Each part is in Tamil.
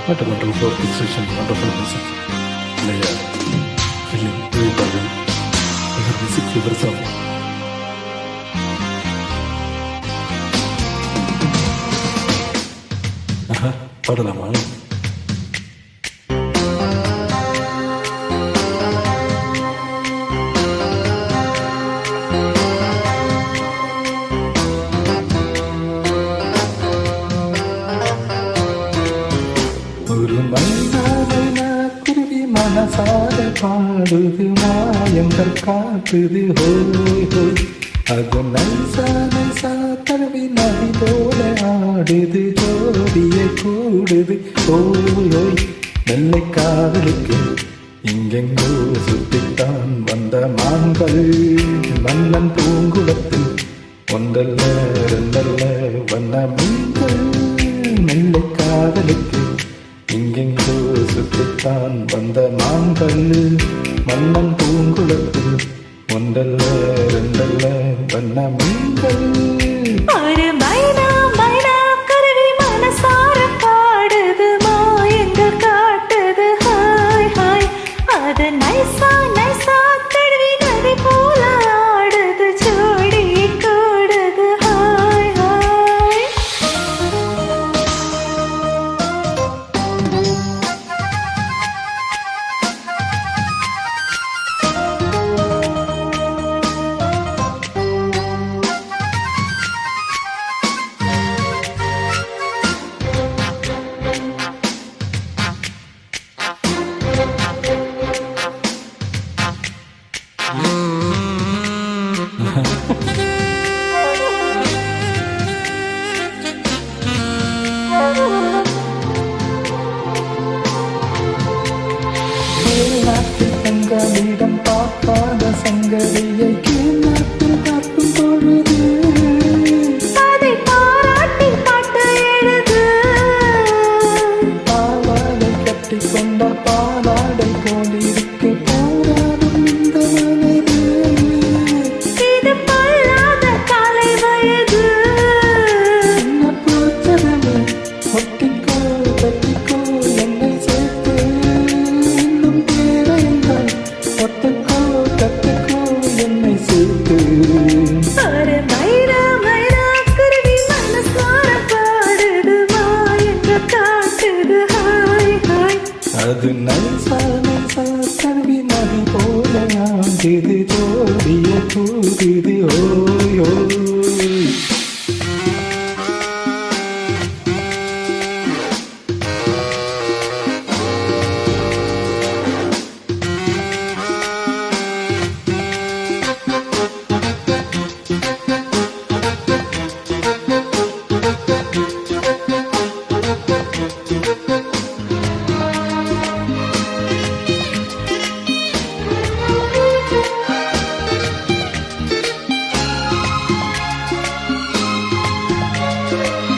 What a wonderful precision, wonderful music. Layer, feeling, rebuilding. The music figures of பாடலாமா? ஒரு மைனா குருவி மனசார பாடுது மாயங்கள் காட்டுது ஹோய் ஹோய். அது நைசா நைசா தழுவி நதி போல ஆடுது ஜோடிய கூடுது ஓய் ஓய். வெள்ளை காதலுக்கு இங்கெங்கோ சுத்தித்தான் வந்த மான்கள் மன்னன் பூங்குளத்தில் ஒன்றல்ல ரெண்டல்ல வண்ண மீன்கள். வெள்ளை காதலுக்கு இங்கெங்கோ சுத்தித்தான் வந்த மான்கள் மன்னன் பூங்குளத்தில் ஒன்றல்ல ரெண்டல்ல வண்ண மீன்கள். ஒரு மைனா மைனா குருவி மனசார பாடுது மாயங்கள் காட்டுது ஹாய் ஹாய். அது நைசா நைசா தழுவி நதி போல ஆடுது ஜோடி கூடுது ஹாய் ஹாய். நாட்டில் தங்களிடம் பார்க்காத சங்கதியை கீழ்நாட்டில் பார்க்கும் பொழுது அதை பாராட்டி பாட்டு எழுது. பாவாடை கட்டி கொண்ட பாலாடை போலிருக்கு போராடும் இந்த மனது. இது பொல்லாத காலை வயது. சின்ன பூச்சரமே ஒட்டிக்கோ கட்டிக்கோ என்னை சேர்த்து இன்னும் தேவைந்தால் ஒட்டுக்கோ கட்டுக்கோ என்னை சேர்த்து. ஒரு மைனா மைனா குருவி மனசார பாடுது மாயங்கள் காட்டுது ஹாய் ஹாய். அது நைசா நைசா தழுவி நதி போல ஆடுது ஜோடிய கூடுது ஓய் ஓய்.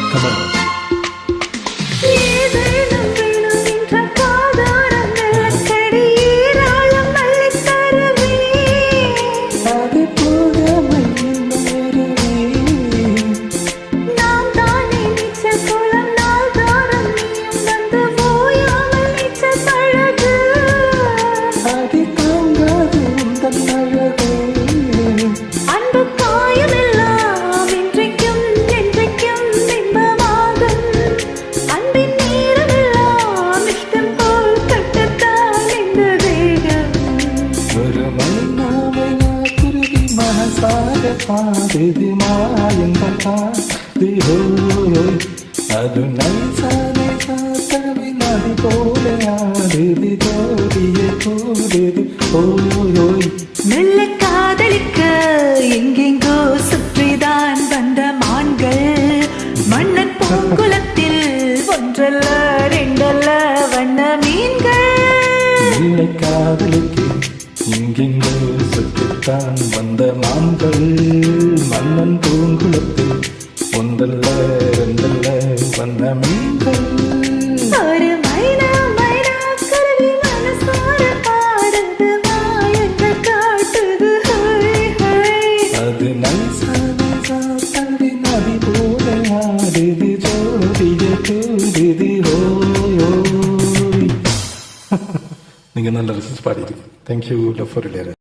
Come on. ஏதேனும் வேணும் என்ற காதாரம் வெள்ளக்கடி ஈராளம் அள்ளித் தருவே. அது போகாமை இன்னொருவே. நாம் தானே நீச்சல் குளம் நாள்தோறும் நீயும் வந்து ஓயாமல் நீச்சல் பழகு. அது தாங்காது உந்தன் அழகு. அன்பு காயமெல்லாம் இன்றைக்கும் என்றைக்கும் இன்பமாகும். அன்பின் நேரமெல்லாம் இஷ்டம் போல் கட்டத்தான் இந்த தேகம். ஒரு மைனா மைனா குருவி மனசார பாடுது மாயங்கள் காது ஹோய். அது நைசா நைசா தழுவி நதி போல ஆடுது ஜோடிய கூடுது ஓய் ஓய். மெல்ல காதலிக்க எங்கெங்கோ சுற்றிதான் வந்த மான்கள் மன்னன் பூங்குளத்தில் ஒன்றல்ல ரெண்டல்ல வண்ண மீன்கள். வெள்ளை காதலுக்கு இங்கெங்கோ சுற்றித்தான் வந்த மான்கள் மன்னன் பூங்குளத்தில் ஒன்றல்ல ரெண்டல்ல வந்த மீன்கள். ஒரு மைனா மைனா குருவி மனசார பாடுது மாயங்கள் காட்டுது ஹாய் ஹாய். அது நைசா நைசா தழுவி நதி போல ஆடுது ஜோடிய கூடுது ஓய் ஓய். நீங்கள் நல்ல ரசிச்சு பாடியிருக்கு. தேங்க்யூ. Love for Ilaiyaraaja.